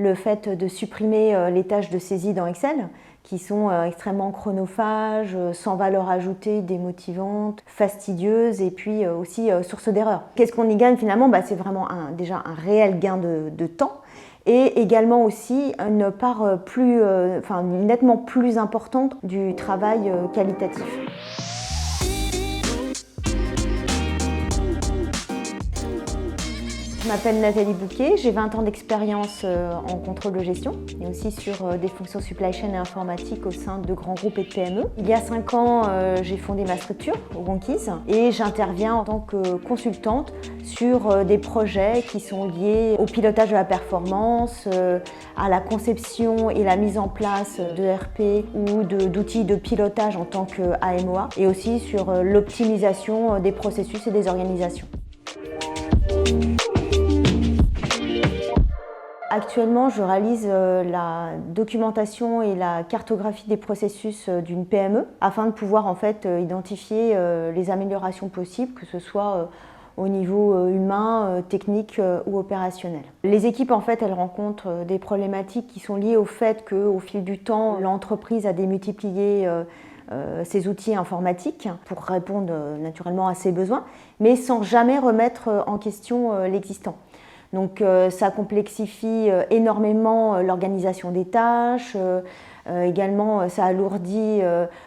le fait de supprimer les tâches de saisie dans Excel, qui sont extrêmement chronophages, sans valeur ajoutée, démotivantes, fastidieuses et puis aussi source d'erreurs. Qu'est-ce qu'on y gagne finalement? C'est vraiment déjà un réel gain de temps et également aussi une part nettement plus importante du travail qualitatif. Je m'appelle Nathalie Bouquet, j'ai 20 ans d'expérience en contrôle de gestion et aussi sur des fonctions supply chain et informatique au sein de grands groupes et de PME. Il y a 5 ans, j'ai fondé ma structure, Wonkies, et j'interviens en tant que consultante sur des projets qui sont liés au pilotage de la performance, à la conception et la mise en place d'ERP ou d'outils de pilotage en tant qu'AMOA et aussi sur l'optimisation des processus et des organisations. Actuellement, je réalise la documentation et la cartographie des processus d'une PME afin de pouvoir identifier les améliorations possibles, que ce soit au niveau humain, technique ou opérationnel. Les équipes, elles rencontrent des problématiques qui sont liées au fait qu'au fil du temps, l'entreprise a démultiplié ces outils informatiques pour répondre naturellement à ses besoins, mais sans jamais remettre en question l'existant. Donc ça complexifie énormément l'organisation des tâches, également ça alourdit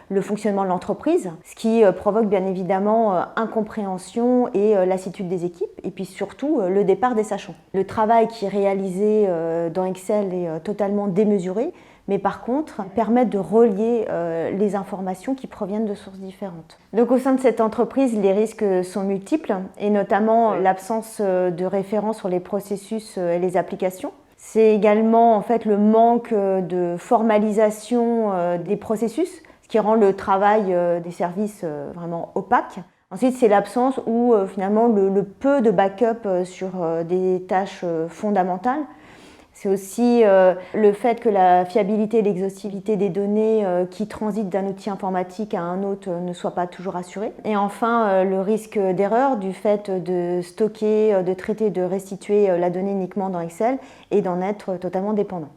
le fonctionnement de l'entreprise, ce qui provoque bien évidemment incompréhension et lassitude des équipes et puis surtout le départ des sachants. Le travail qui est réalisé dans Excel est totalement démesuré, mais par contre permet de relier les informations qui proviennent de sources différentes. Donc au sein de cette entreprise, les risques sont multiples et notamment l'absence de référence sur les processus et les applications. C'est également le manque de formalisation des processus, ce qui rend le travail des services vraiment opaque. Ensuite, c'est l'absence ou finalement le peu de backup sur des tâches fondamentales. C'est aussi le fait que la fiabilité et l'exhaustivité des données qui transitent d'un outil informatique à un autre ne soit pas toujours assurée. Et enfin, le risque d'erreur du fait de stocker, de traiter, de restituer la donnée uniquement dans Excel et d'en être totalement dépendant.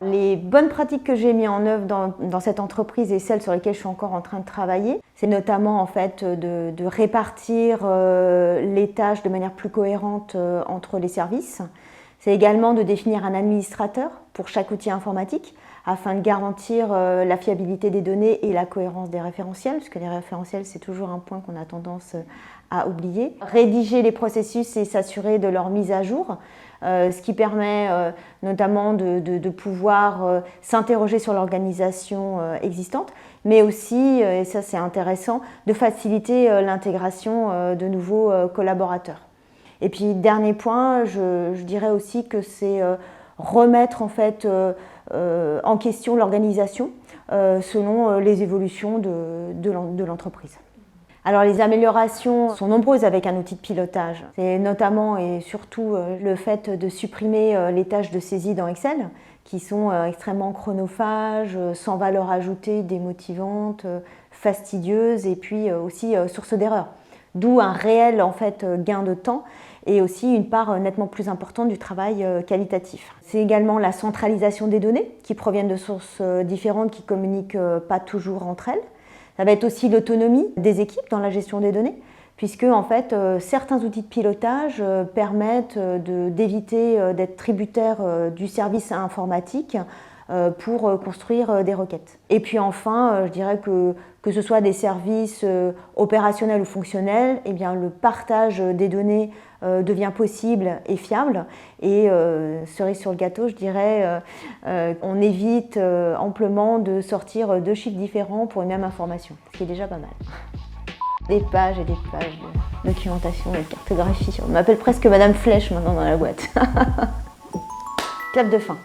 Les bonnes pratiques que j'ai mises en œuvre dans cette entreprise et celles sur lesquelles je suis encore en train de travailler, c'est notamment de répartir les tâches de manière plus cohérente entre les services. C'est également de définir un administrateur pour chaque outil informatique afin de garantir la fiabilité des données et la cohérence des référentiels, puisque les référentiels, c'est toujours un point qu'on a tendance à oublier. Rédiger les processus et s'assurer de leur mise à jour, ce qui permet notamment de pouvoir s'interroger sur l'organisation existante, mais aussi, et ça c'est intéressant, de faciliter l'intégration de nouveaux collaborateurs. Et puis, dernier point, je dirais aussi que c'est remettre en question l'organisation selon les évolutions de l'entreprise. Alors, les améliorations sont nombreuses avec un outil de pilotage. C'est notamment et surtout le fait de supprimer les tâches de saisie dans Excel, qui sont extrêmement chronophages, sans valeur ajoutée, démotivantes, fastidieuses et puis aussi source d'erreurs. D'où un réel gain de temps et aussi une part nettement plus importante du travail qualitatif. C'est également la centralisation des données qui proviennent de sources différentes qui ne communiquent pas toujours entre elles. Ça va être aussi l'autonomie des équipes dans la gestion des données, puisque certains outils de pilotage permettent d'éviter d'être tributaire du service informatique pour construire des requêtes. Et puis enfin, je dirais que ce soit des services opérationnels ou fonctionnels, le partage des données devient possible et fiable. Et cerise sur le gâteau, je dirais, on évite amplement de sortir 2 chiffres différents pour une même information, ce qui est déjà pas mal. Des pages et des pages de documentation et de cartographie. On m'appelle presque Madame Flèche maintenant dans la boîte. Clap de fin.